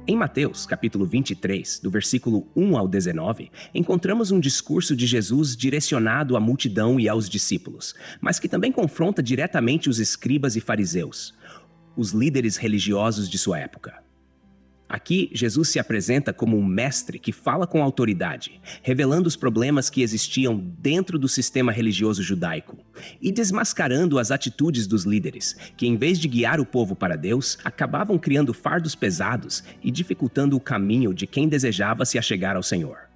Em Mateus, capítulo 23, do versículo 1 ao 19, encontramos um discurso de Jesus direcionado à multidão e aos discípulos, mas que também confronta diretamente os escribas e fariseus, os líderes religiosos de sua época. Aqui, Jesus se apresenta como um mestre que fala com autoridade, revelando os problemas que existiam dentro do sistema religioso judaico e desmascarando as atitudes dos líderes, que em vez de guiar o povo para Deus, acabavam criando fardos pesados e dificultando o caminho de quem desejava se achegar ao Senhor.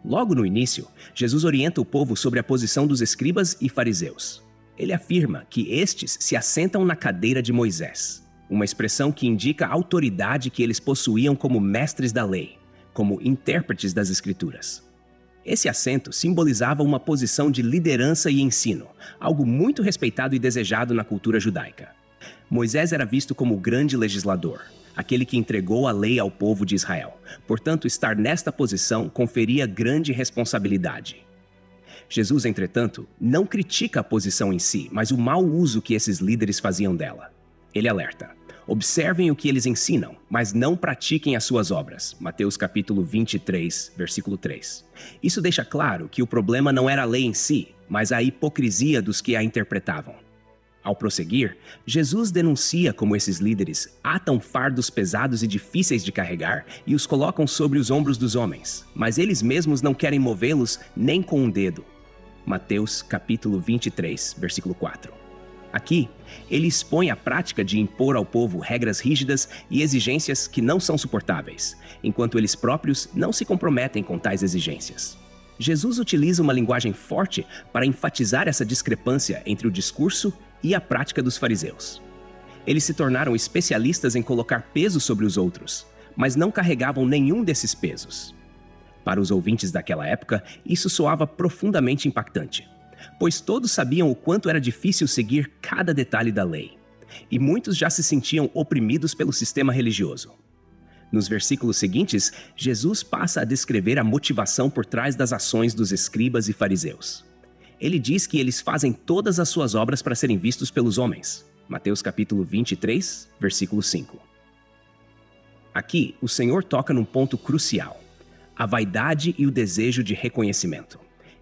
Logo no início, Jesus orienta o povo sobre a posição dos escribas e fariseus. Ele afirma que estes se assentam na cadeira de Moisés, uma expressão que indica a autoridade que eles possuíam como mestres da lei, como intérpretes das Escrituras. Esse assento simbolizava uma posição de liderança e ensino, algo muito respeitado e desejado na cultura judaica. Moisés era visto como o grande legislador, aquele que entregou a lei ao povo de Israel. Portanto, estar nesta posição conferia grande responsabilidade. Jesus, entretanto, não critica a posição em si, mas o mau uso que esses líderes faziam dela. Ele alerta: observem o que eles ensinam, mas não pratiquem as suas obras. Mateus capítulo 23, versículo 3. Isso deixa claro que o problema não era a lei em si, mas a hipocrisia dos que a interpretavam. Ao prosseguir, Jesus denuncia como esses líderes atam fardos pesados e difíceis de carregar e os colocam sobre os ombros dos homens, mas eles mesmos não querem movê-los nem com um dedo. Mateus capítulo 23, versículo 4. Aqui, ele expõe a prática de impor ao povo regras rígidas e exigências que não são suportáveis, enquanto eles próprios não se comprometem com tais exigências. Jesus utiliza uma linguagem forte para enfatizar essa discrepância entre o discurso e a prática dos fariseus. Eles se tornaram especialistas em colocar peso sobre os outros, mas não carregavam nenhum desses pesos. Para os ouvintes daquela época, isso soava profundamente impactante, pois todos sabiam o quanto era difícil seguir cada detalhe da lei, e muitos já se sentiam oprimidos pelo sistema religioso. Nos versículos seguintes, Jesus passa a descrever a motivação por trás das ações dos escribas e fariseus. Ele diz que eles fazem todas as suas obras para serem vistos pelos homens. Mateus capítulo 23, versículo 5. Aqui, o Senhor toca num ponto crucial: a vaidade e o desejo de reconhecimento.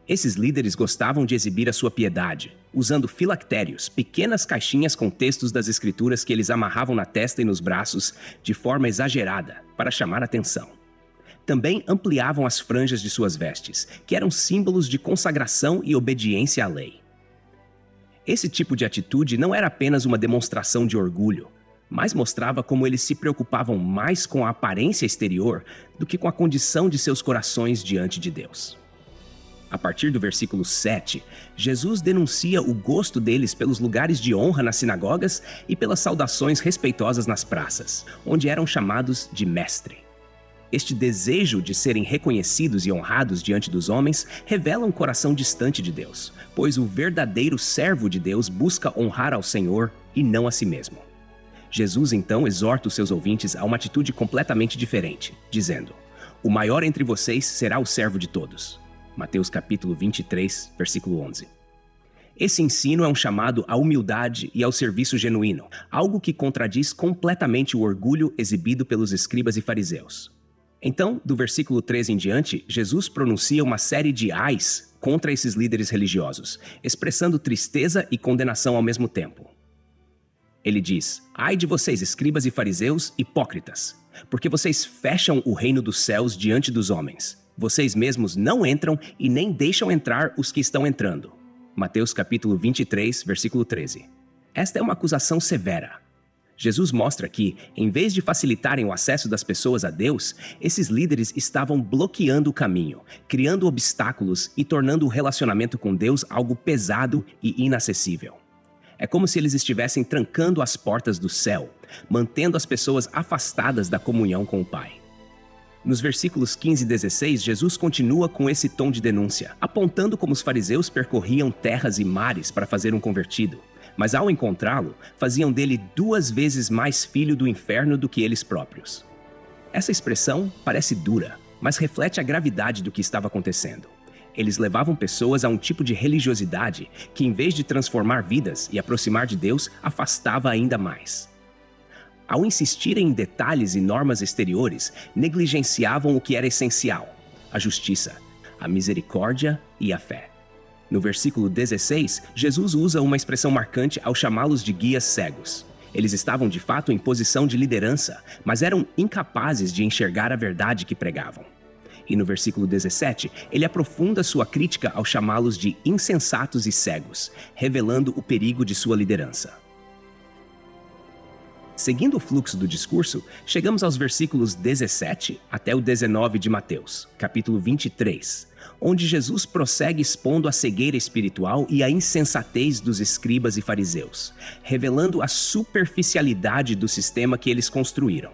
Esses líderes gostavam de exibir a sua piedade, usando filactérios, pequenas caixinhas com textos das Escrituras que eles amarravam na testa e nos braços de forma exagerada, para chamar a atenção. Também ampliavam as franjas de suas vestes, que eram símbolos de consagração e obediência à lei. Esse tipo de atitude não era apenas uma demonstração de orgulho, mas mostrava como eles se preocupavam mais com a aparência exterior do que com a condição de seus corações diante de Deus. A partir do versículo 7, Jesus denuncia o gosto deles pelos lugares de honra nas sinagogas e pelas saudações respeitosas nas praças, onde eram chamados de mestre. Este desejo de serem reconhecidos e honrados diante dos homens revela um coração distante de Deus, pois o verdadeiro servo de Deus busca honrar ao Senhor e não a si mesmo. Jesus então exorta os seus ouvintes a uma atitude completamente diferente, dizendo: "O maior entre vocês será o servo de todos." Mateus capítulo 23, versículo 11. Esse ensino é um chamado à humildade e ao serviço genuíno, algo que contradiz completamente o orgulho exibido pelos escribas e fariseus. Então, do versículo 13 em diante, Jesus pronuncia uma série de ais contra esses líderes religiosos, expressando tristeza e condenação ao mesmo tempo. Ele diz: "Ai de vocês, escribas e fariseus, hipócritas, porque vocês fecham o reino dos céus diante dos homens. Vocês mesmos não entram e nem deixam entrar os que estão entrando." Mateus capítulo 23, versículo 13. Esta é uma acusação severa. Jesus mostra que, em vez de facilitarem o acesso das pessoas a Deus, esses líderes estavam bloqueando o caminho, criando obstáculos e tornando o relacionamento com Deus algo pesado e inacessível. É como se eles estivessem trancando as portas do céu, mantendo as pessoas afastadas da comunhão com o Pai. Nos versículos 15 e 16, Jesus continua com esse tom de denúncia, apontando como os fariseus percorriam terras e mares para fazer um convertido, mas ao encontrá-lo, faziam dele 2 vezes mais filho do inferno do que eles próprios. Essa expressão parece dura, mas reflete a gravidade do que estava acontecendo. Eles levavam pessoas a um tipo de religiosidade que, em vez de transformar vidas e aproximar de Deus, afastava ainda mais. Ao insistirem em detalhes e normas exteriores, negligenciavam o que era essencial: a justiça, a misericórdia e a fé. No versículo 16, Jesus usa uma expressão marcante ao chamá-los de guias cegos. Eles estavam de fato em posição de liderança, mas eram incapazes de enxergar a verdade que pregavam. E no versículo 17, ele aprofunda sua crítica ao chamá-los de insensatos e cegos, revelando o perigo de sua liderança. Seguindo o fluxo do discurso, chegamos aos versículos 17 até o 19 de Mateus, capítulo 23, onde Jesus prossegue expondo a cegueira espiritual e a insensatez dos escribas e fariseus, revelando a superficialidade do sistema que eles construíram.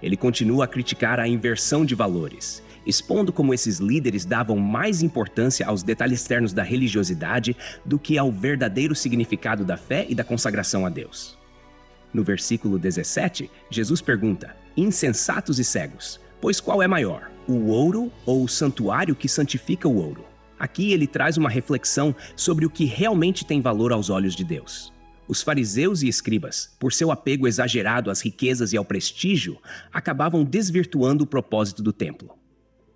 Ele continua a criticar a inversão de valores, expondo como esses líderes davam mais importância aos detalhes externos da religiosidade do que ao verdadeiro significado da fé e da consagração a Deus. No versículo 17, Jesus pergunta: insensatos e cegos, pois qual é maior, o ouro ou o santuário que santifica o ouro? Aqui ele traz uma reflexão sobre o que realmente tem valor aos olhos de Deus. Os fariseus e escribas, por seu apego exagerado às riquezas e ao prestígio, acabavam desvirtuando o propósito do templo.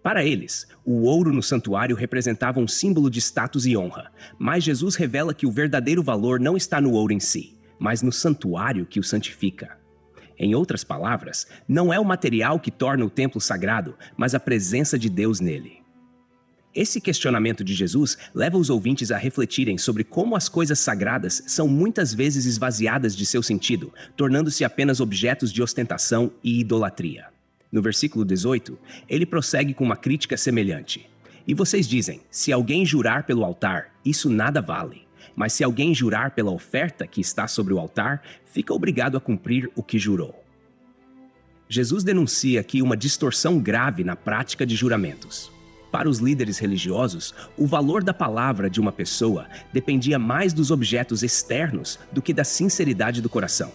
Para eles, o ouro no santuário representava um símbolo de status e honra, mas Jesus revela que o verdadeiro valor não está no ouro em si, mas no santuário que o santifica. Em outras palavras, não é o material que torna o templo sagrado, mas a presença de Deus nele. Esse questionamento de Jesus leva os ouvintes a refletirem sobre como as coisas sagradas são muitas vezes esvaziadas de seu sentido, tornando-se apenas objetos de ostentação e idolatria. No versículo 18, ele prossegue com uma crítica semelhante. E vocês dizem: se alguém jurar pelo altar, isso nada vale. Mas se alguém jurar pela oferta que está sobre o altar, fica obrigado a cumprir o que jurou. Jesus denuncia aqui uma distorção grave na prática de juramentos. Para os líderes religiosos, o valor da palavra de uma pessoa dependia mais dos objetos externos do que da sinceridade do coração.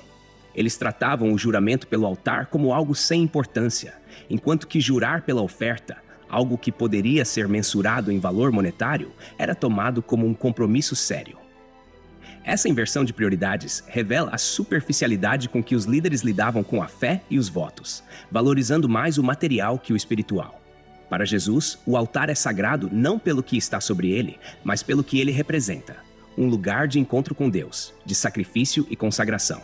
Eles tratavam o juramento pelo altar como algo sem importância, enquanto que jurar pela oferta, algo que poderia ser mensurado em valor monetário, era tomado como um compromisso sério. Essa inversão de prioridades revela a superficialidade com que os líderes lidavam com a fé e os votos, valorizando mais o material que o espiritual. Para Jesus, o altar é sagrado não pelo que está sobre ele, mas pelo que ele representa, um lugar de encontro com Deus, de sacrifício e consagração.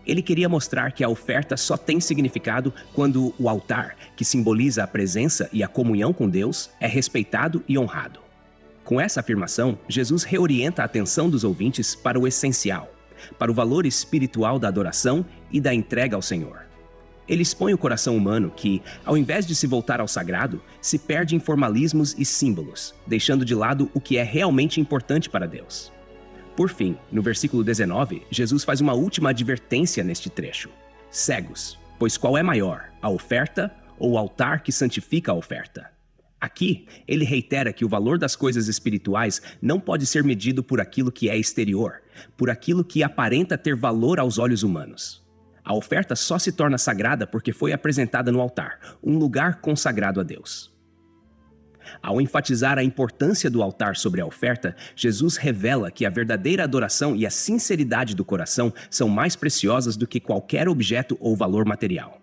Ele queria mostrar que a oferta só tem significado quando o altar, que simboliza a presença e a comunhão com Deus, é respeitado e honrado. Com essa afirmação, Jesus reorienta a atenção dos ouvintes para o essencial, para o valor espiritual da adoração e da entrega ao Senhor. Ele expõe o coração humano que, ao invés de se voltar ao sagrado, se perde em formalismos e símbolos, deixando de lado o que é realmente importante para Deus. Por fim, no versículo 19, Jesus faz uma última advertência neste trecho. Cegos, pois qual é maior, a oferta ou o altar que santifica a oferta? Aqui, ele reitera que o valor das coisas espirituais não pode ser medido por aquilo que é exterior, por aquilo que aparenta ter valor aos olhos humanos. A oferta só se torna sagrada porque foi apresentada no altar, um lugar consagrado a Deus. Ao enfatizar a importância do altar sobre a oferta, Jesus revela que a verdadeira adoração e a sinceridade do coração são mais preciosas do que qualquer objeto ou valor material.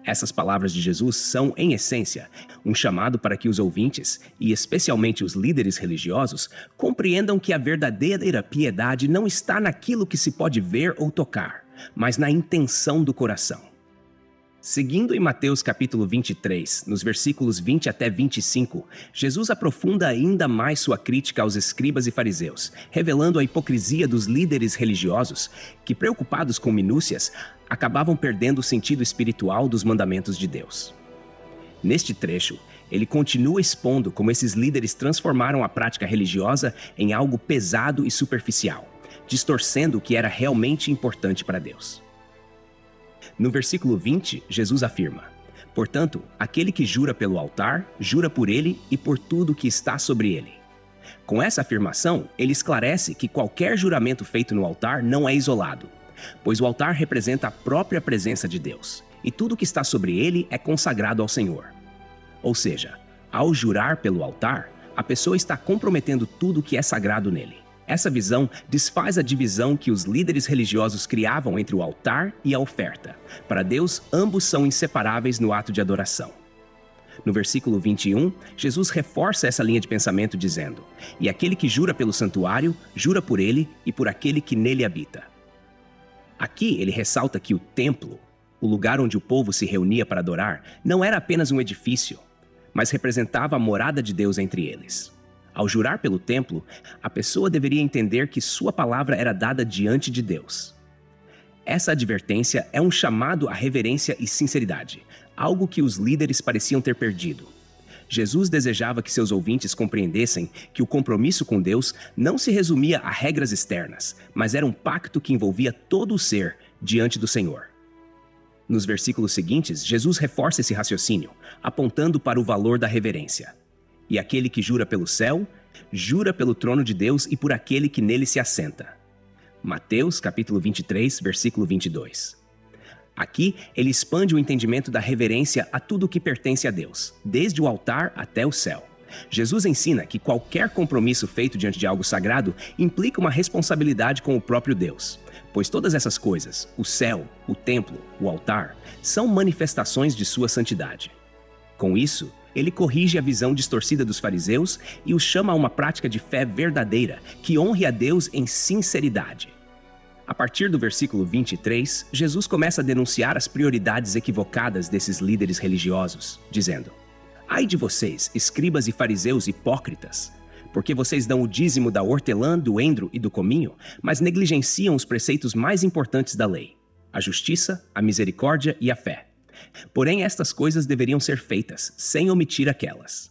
Essas palavras de Jesus são, em essência, um chamado para que os ouvintes, e especialmente os líderes religiosos, compreendam que a verdadeira piedade não está naquilo que se pode ver ou tocar, mas na intenção do coração. Seguindo em Mateus capítulo 23, nos versículos 20 até 25, Jesus aprofunda ainda mais sua crítica aos escribas e fariseus, revelando a hipocrisia dos líderes religiosos que, preocupados com minúcias, acabavam perdendo o sentido espiritual dos mandamentos de Deus. Neste trecho, ele continua expondo como esses líderes transformaram a prática religiosa em algo pesado e superficial, distorcendo o que era realmente importante para Deus. No versículo 20, Jesus afirma: portanto, aquele que jura pelo altar, jura por ele e por tudo que está sobre ele. Com essa afirmação, ele esclarece que qualquer juramento feito no altar não é isolado, pois o altar representa a própria presença de Deus, e tudo que está sobre ele é consagrado ao Senhor. Ou seja, ao jurar pelo altar, a pessoa está comprometendo tudo que é sagrado nele. Essa visão desfaz a divisão que os líderes religiosos criavam entre o altar e a oferta. Para Deus, ambos são inseparáveis no ato de adoração. No versículo 21, Jesus reforça essa linha de pensamento dizendo: "E aquele que jura pelo santuário, jura por ele e por aquele que nele habita." Aqui ele ressalta que o templo, o lugar onde o povo se reunia para adorar, não era apenas um edifício, mas representava a morada de Deus entre eles. Ao jurar pelo templo, a pessoa deveria entender que sua palavra era dada diante de Deus. Essa advertência é um chamado à reverência e sinceridade, algo que os líderes pareciam ter perdido. Jesus desejava que seus ouvintes compreendessem que o compromisso com Deus não se resumia a regras externas, mas era um pacto que envolvia todo o ser diante do Senhor. Nos versículos seguintes, Jesus reforça esse raciocínio, apontando para o valor da reverência. E aquele que jura pelo céu, jura pelo trono de Deus e por aquele que nele se assenta. Mateus, capítulo 23, versículo 22. Aqui, ele expande o entendimento da reverência a tudo o que pertence a Deus, desde o altar até o céu. Jesus ensina que qualquer compromisso feito diante de algo sagrado implica uma responsabilidade com o próprio Deus, pois todas essas coisas, o céu, o templo, o altar, são manifestações de sua santidade. Com isso, ele corrige a visão distorcida dos fariseus e os chama a uma prática de fé verdadeira, que honre a Deus em sinceridade. A partir do versículo 23, Jesus começa a denunciar as prioridades equivocadas desses líderes religiosos, dizendo: "Ai de vocês, escribas e fariseus hipócritas, porque vocês dão o dízimo da hortelã, do endro e do cominho, mas negligenciam os preceitos mais importantes da lei: a justiça, a misericórdia e a fé. Porém, estas coisas deveriam ser feitas, sem omitir aquelas."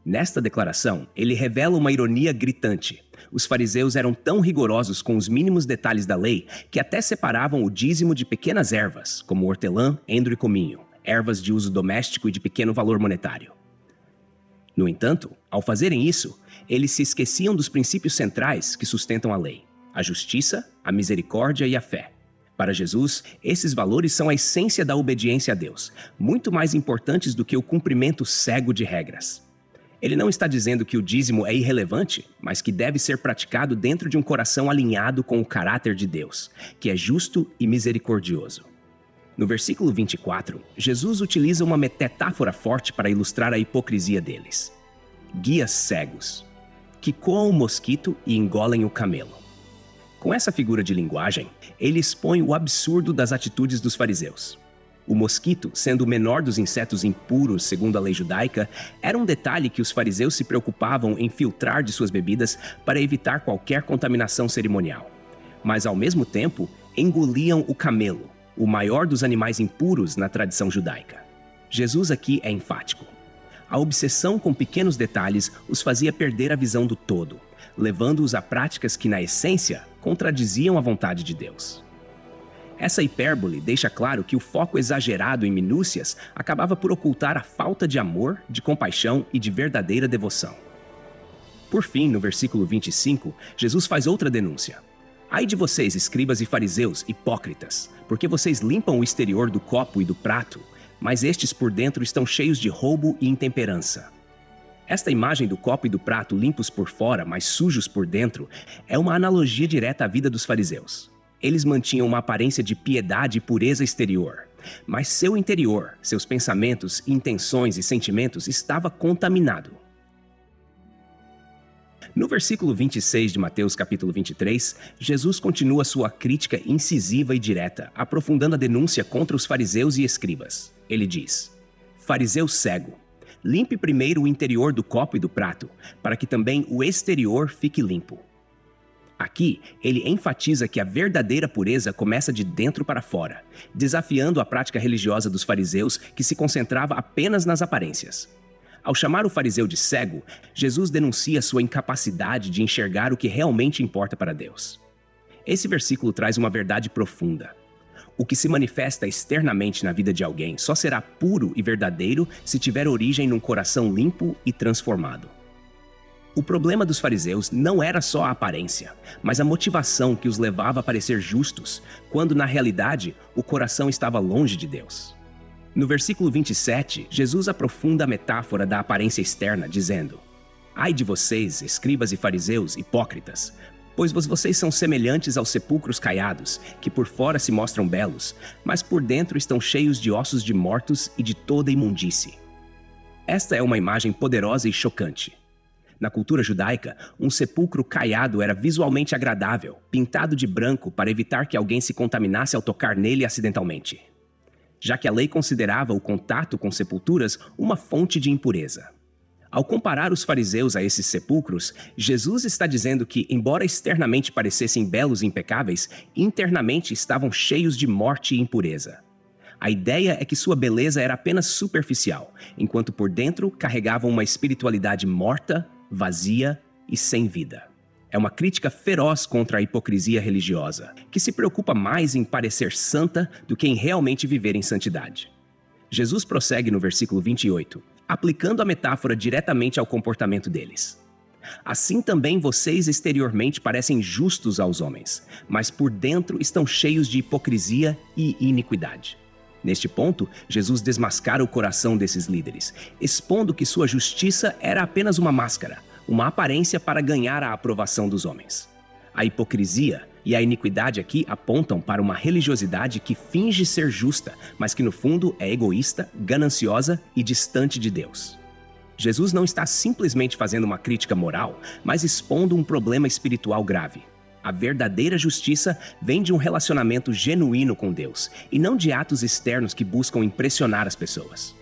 Nesta declaração, ele revela uma ironia gritante. Os fariseus eram tão rigorosos com os mínimos detalhes da lei que até separavam o dízimo de pequenas ervas, como hortelã, endro e cominho, ervas de uso doméstico e de pequeno valor monetário. No entanto, ao fazerem isso, eles se esqueciam dos princípios centrais que sustentam a lei: a justiça, a misericórdia e a fé. Para Jesus, esses valores são a essência da obediência a Deus, muito mais importantes do que o cumprimento cego de regras. Ele não está dizendo que o dízimo é irrelevante, mas que deve ser praticado dentro de um coração alinhado com o caráter de Deus, que é justo e misericordioso. No versículo 24, Jesus utiliza uma metáfora forte para ilustrar a hipocrisia deles. Guias cegos, que coam o mosquito e engolem o camelo. Com essa figura de linguagem, ele expõe o absurdo das atitudes dos fariseus. O mosquito, sendo o menor dos insetos impuros segundo a lei judaica, era um detalhe que os fariseus se preocupavam em filtrar de suas bebidas para evitar qualquer contaminação cerimonial. Mas, ao mesmo tempo, engoliam o camelo, o maior dos animais impuros na tradição judaica. Jesus aqui é enfático. A obsessão com pequenos detalhes os fazia perder a visão do todo, levando-os a práticas que, na essência, contradiziam a vontade de Deus. Essa hipérbole deixa claro que o foco exagerado em minúcias acabava por ocultar a falta de amor, de compaixão e de verdadeira devoção. Por fim, no versículo 25, Jesus faz outra denúncia. Ai de vocês, escribas e fariseus, hipócritas, porque vocês limpam o exterior do copo e do prato, mas estes por dentro estão cheios de roubo e intemperança. Esta imagem do copo e do prato limpos por fora, mas sujos por dentro, é uma analogia direta à vida dos fariseus. Eles mantinham uma aparência de piedade e pureza exterior, mas seu interior, seus pensamentos, intenções e sentimentos estava contaminado. No versículo 26 de Mateus capítulo 23, Jesus continua sua crítica incisiva e direta, aprofundando a denúncia contra os fariseus e escribas. Ele diz: "Fariseu cego, limpe primeiro o interior do copo e do prato, para que também o exterior fique limpo." Aqui, ele enfatiza que a verdadeira pureza começa de dentro para fora, desafiando a prática religiosa dos fariseus que se concentrava apenas nas aparências. Ao chamar o fariseu de cego, Jesus denuncia sua incapacidade de enxergar o que realmente importa para Deus. Esse versículo traz uma verdade profunda. O que se manifesta externamente na vida de alguém só será puro e verdadeiro se tiver origem num coração limpo e transformado. O problema dos fariseus não era só a aparência, mas a motivação que os levava a parecer justos, quando na realidade o coração estava longe de Deus. No versículo 27, Jesus aprofunda a metáfora da aparência externa, dizendo: "Ai de vocês, escribas e fariseus, hipócritas, Pois vocês são semelhantes aos sepulcros caiados, que por fora se mostram belos, mas por dentro estão cheios de ossos de mortos e de toda imundície. Esta é uma imagem poderosa e chocante. Na cultura judaica, um sepulcro caiado era visualmente agradável, pintado de branco para evitar que alguém se contaminasse ao tocar nele acidentalmente, já que a lei considerava o contato com sepulturas uma fonte de impureza. Ao comparar os fariseus a esses sepulcros, Jesus está dizendo que, embora externamente parecessem belos e impecáveis, internamente estavam cheios de morte e impureza. A ideia é que sua beleza era apenas superficial, enquanto por dentro carregavam uma espiritualidade morta, vazia e sem vida. É uma crítica feroz contra a hipocrisia religiosa, que se preocupa mais em parecer santa do que em realmente viver em santidade. Jesus prossegue no versículo 28, aplicando a metáfora diretamente ao comportamento deles. Assim também vocês exteriormente parecem justos aos homens, mas por dentro estão cheios de hipocrisia e iniquidade. Neste ponto, Jesus desmascara o coração desses líderes, expondo que sua justiça era apenas uma máscara, uma aparência para ganhar a aprovação dos homens. A hipocrisia e a iniquidade aqui apontam para uma religiosidade que finge ser justa, mas que no fundo é egoísta, gananciosa e distante de Deus. Jesus não está simplesmente fazendo uma crítica moral, mas expondo um problema espiritual grave. A verdadeira justiça vem de um relacionamento genuíno com Deus, e não de atos externos que buscam impressionar as pessoas.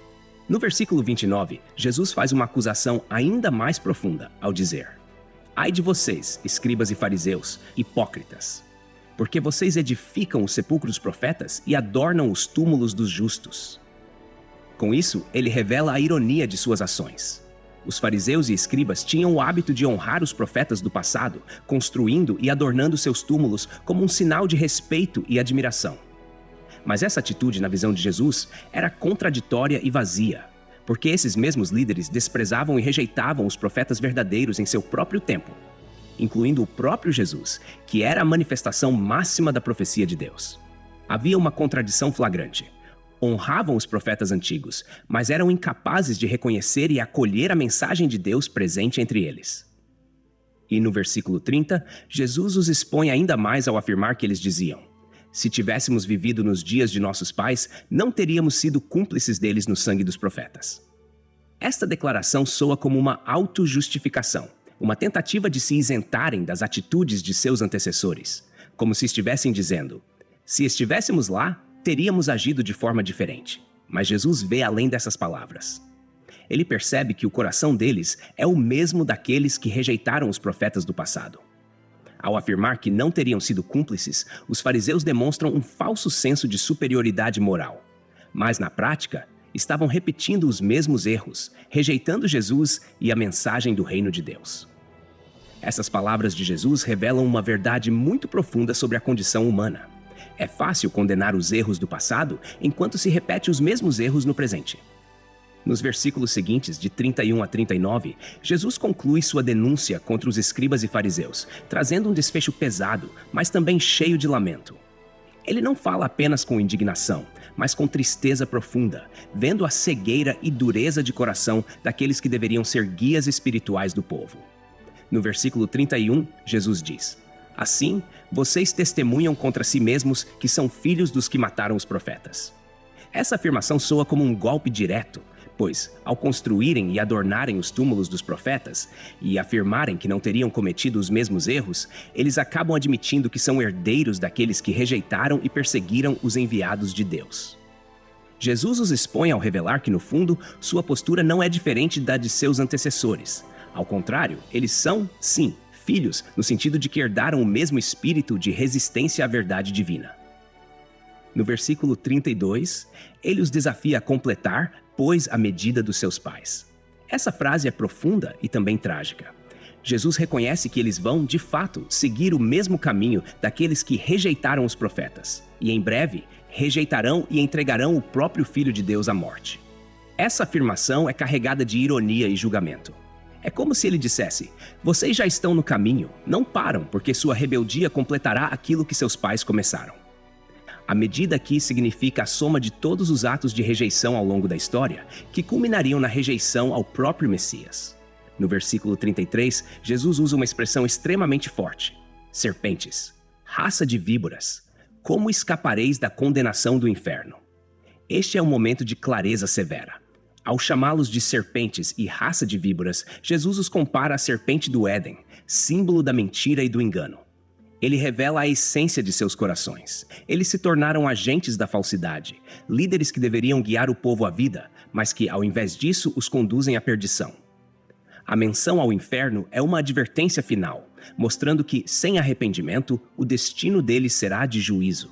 No versículo 29, Jesus faz uma acusação ainda mais profunda ao dizer: Ai de vocês, escribas e fariseus, hipócritas, porque vocês edificam os sepulcros dos profetas e adornam os túmulos dos justos. Com isso, ele revela a ironia de suas ações. Os fariseus e escribas tinham o hábito de honrar os profetas do passado, construindo e adornando seus túmulos como um sinal de respeito e admiração. Mas essa atitude, na visão de Jesus, era contraditória e vazia, porque esses mesmos líderes desprezavam e rejeitavam os profetas verdadeiros em seu próprio tempo, incluindo o próprio Jesus, que era a manifestação máxima da profecia de Deus. Havia uma contradição flagrante. Honravam os profetas antigos, mas eram incapazes de reconhecer e acolher a mensagem de Deus presente entre eles. E no versículo 30, Jesus os expõe ainda mais ao afirmar que eles diziam: se tivéssemos vivido nos dias de nossos pais, não teríamos sido cúmplices deles no sangue dos profetas. Esta declaração soa como uma autojustificação, uma tentativa de se isentarem das atitudes de seus antecessores, como se estivessem dizendo: se estivéssemos lá, teríamos agido de forma diferente. Mas Jesus vê além dessas palavras. Ele percebe que o coração deles é o mesmo daqueles que rejeitaram os profetas do passado. Ao afirmar que não teriam sido cúmplices, os fariseus demonstram um falso senso de superioridade moral. Mas, na prática, estavam repetindo os mesmos erros, rejeitando Jesus e a mensagem do reino de Deus. Essas palavras de Jesus revelam uma verdade muito profunda sobre a condição humana. É fácil condenar os erros do passado enquanto se repete os mesmos erros no presente. Nos versículos seguintes, de 31 a 39, Jesus conclui sua denúncia contra os escribas e fariseus, trazendo um desfecho pesado, mas também cheio de lamento. Ele não fala apenas com indignação, mas com tristeza profunda, vendo a cegueira e dureza de coração daqueles que deveriam ser guias espirituais do povo. No versículo 31, Jesus diz: assim, vocês testemunham contra si mesmos que são filhos dos que mataram os profetas. Essa afirmação soa como um golpe direto, pois, ao construírem e adornarem os túmulos dos profetas e afirmarem que não teriam cometido os mesmos erros, eles acabam admitindo que são herdeiros daqueles que rejeitaram e perseguiram os enviados de Deus. Jesus os expõe ao revelar que, no fundo, sua postura não é diferente da de seus antecessores. Ao contrário, eles são, sim, filhos, no sentido de que herdaram o mesmo espírito de resistência à verdade divina. No versículo 32, ele os desafia a completar, pois, a medida dos seus pais. Essa frase é profunda e também trágica. Jesus reconhece que eles vão, de fato, seguir o mesmo caminho daqueles que rejeitaram os profetas, e em breve, rejeitarão e entregarão o próprio Filho de Deus à morte. Essa afirmação é carregada de ironia e julgamento. É como se ele dissesse: vocês já estão no caminho, não param, porque sua rebeldia completará aquilo que seus pais começaram. A medida aqui significa a soma de todos os atos de rejeição ao longo da história, que culminariam na rejeição ao próprio Messias. No versículo 33, Jesus usa uma expressão extremamente forte: Serpentes, raça de víboras, como escapareis da condenação do inferno? Este é um momento de clareza severa. Ao chamá-los de serpentes e raça de víboras, Jesus os compara à serpente do Éden, símbolo da mentira e do engano. Ele revela a essência de seus corações. Eles se tornaram agentes da falsidade, líderes que deveriam guiar o povo à vida, mas que, ao invés disso, os conduzem à perdição. A menção ao inferno é uma advertência final, mostrando que, sem arrependimento, o destino deles será de juízo.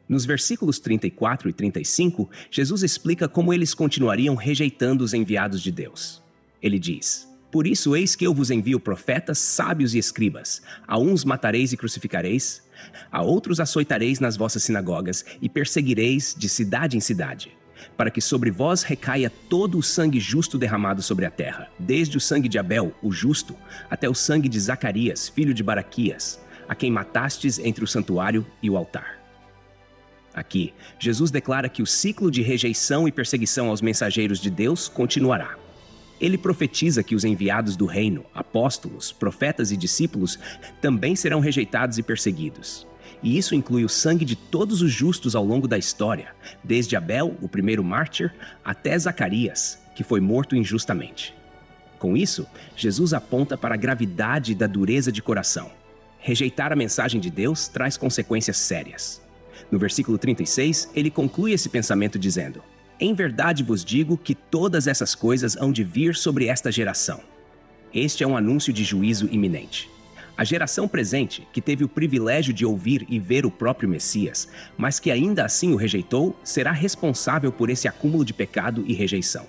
Nos versículos 34 e 35, Jesus explica como eles continuariam rejeitando os enviados de Deus. Ele diz: "Por isso eis que eu vos envio profetas, sábios e escribas. A uns matareis e crucificareis, a outros açoitareis nas vossas sinagogas e perseguireis de cidade em cidade, para que sobre vós recaia todo o sangue justo derramado sobre a terra, desde o sangue de Abel, o justo, até o sangue de Zacarias, filho de Baraquias, a quem matastes entre o santuário e o altar." Aqui, Jesus declara que o ciclo de rejeição e perseguição aos mensageiros de Deus continuará. Ele profetiza que os enviados do reino, apóstolos, profetas e discípulos, também serão rejeitados e perseguidos. E isso inclui o sangue de todos os justos ao longo da história, desde Abel, o primeiro mártir, até Zacarias, que foi morto injustamente. Com isso, Jesus aponta para a gravidade da dureza de coração. Rejeitar a mensagem de Deus traz consequências sérias. No versículo 36, ele conclui esse pensamento dizendo: "Em verdade vos digo que todas essas coisas hão de vir sobre esta geração." Este é um anúncio de juízo iminente. A geração presente, que teve o privilégio de ouvir e ver o próprio Messias, mas que ainda assim o rejeitou, será responsável por esse acúmulo de pecado e rejeição.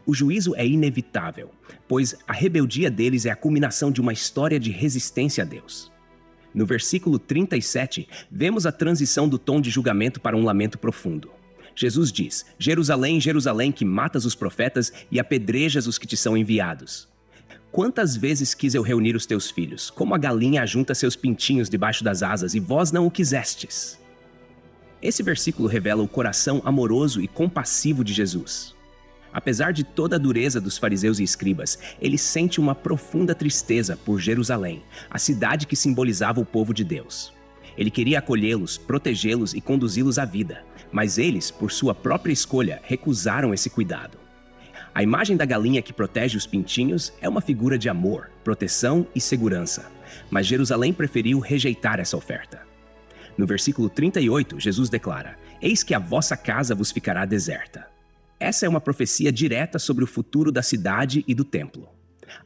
O juízo é inevitável, pois a rebeldia deles é a culminação de uma história de resistência a Deus. No versículo 37, vemos a transição do tom de julgamento para um lamento profundo. Jesus diz: "Jerusalém, Jerusalém, que matas os profetas e apedrejas os que te são enviados. Quantas vezes quis eu reunir os teus filhos, como a galinha ajunta seus pintinhos debaixo das asas, e vós não o quisestes." Esse versículo revela o coração amoroso e compassivo de Jesus. Apesar de toda a dureza dos fariseus e escribas, ele sente uma profunda tristeza por Jerusalém, a cidade que simbolizava o povo de Deus. Ele queria acolhê-los, protegê-los e conduzi-los à vida, mas eles, por sua própria escolha, recusaram esse cuidado. A imagem da galinha que protege os pintinhos é uma figura de amor, proteção e segurança, mas Jerusalém preferiu rejeitar essa oferta. No versículo 38, Jesus declara: "Eis que a vossa casa vos ficará deserta." Essa é uma profecia direta sobre o futuro da cidade e do templo.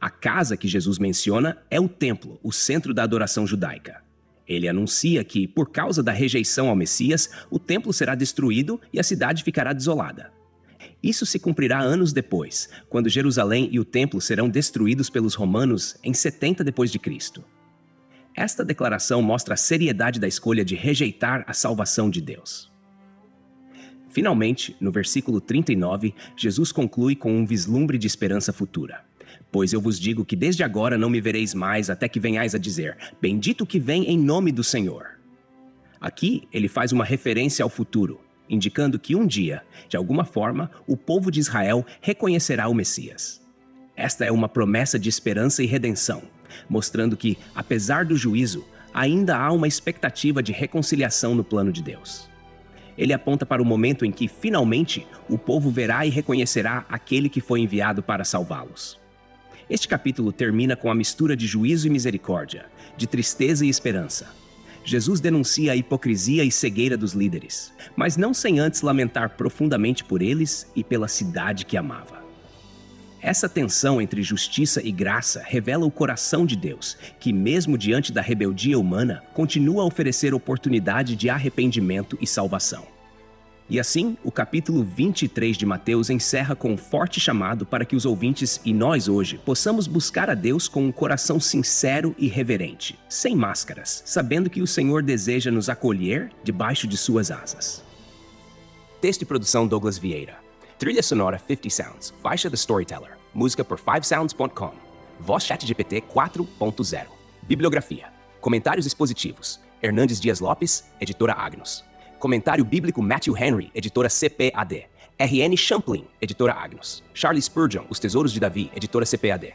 A casa que Jesus menciona é o templo, o centro da adoração judaica. Ele anuncia que, por causa da rejeição ao Messias, o templo será destruído e a cidade ficará desolada. Isso se cumprirá anos depois, quando Jerusalém e o templo serão destruídos pelos romanos em 70 d.C. Esta declaração mostra a seriedade da escolha de rejeitar a salvação de Deus. Finalmente, no versículo 39, Jesus conclui com um vislumbre de esperança futura. "Pois eu vos digo que desde agora não me vereis mais até que venhais a dizer: Bendito que vem em nome do Senhor." Aqui, ele faz uma referência ao futuro, indicando que um dia, de alguma forma, o povo de Israel reconhecerá o Messias. Esta é uma promessa de esperança e redenção, mostrando que, apesar do juízo, ainda há uma expectativa de reconciliação no plano de Deus. Ele aponta para o momento em que, finalmente, o povo verá e reconhecerá aquele que foi enviado para salvá-los. Este capítulo termina com a mistura de juízo e misericórdia, de tristeza e esperança. Jesus denuncia a hipocrisia e cegueira dos líderes, mas não sem antes lamentar profundamente por eles e pela cidade que amava. Essa tensão entre justiça e graça revela o coração de Deus, que mesmo diante da rebeldia humana, continua a oferecer oportunidade de arrependimento e salvação. E assim, o capítulo 23 de Mateus encerra com um forte chamado para que os ouvintes e nós hoje possamos buscar a Deus com um coração sincero e reverente, sem máscaras, sabendo que o Senhor deseja nos acolher debaixo de suas asas. Texto e produção Douglas Vieira. Trilha sonora 50 Sounds, faixa The Storyteller, música por 5sounds.com, voz ChatGPT 4.0. Bibliografia, comentários expositivos, Hernandes Dias Lopes, editora Agnus. Comentário bíblico Matthew Henry, editora CPAD. R.N. Champlin, editora Agnus. Charles Spurgeon, Os Tesouros de Davi, editora CPAD.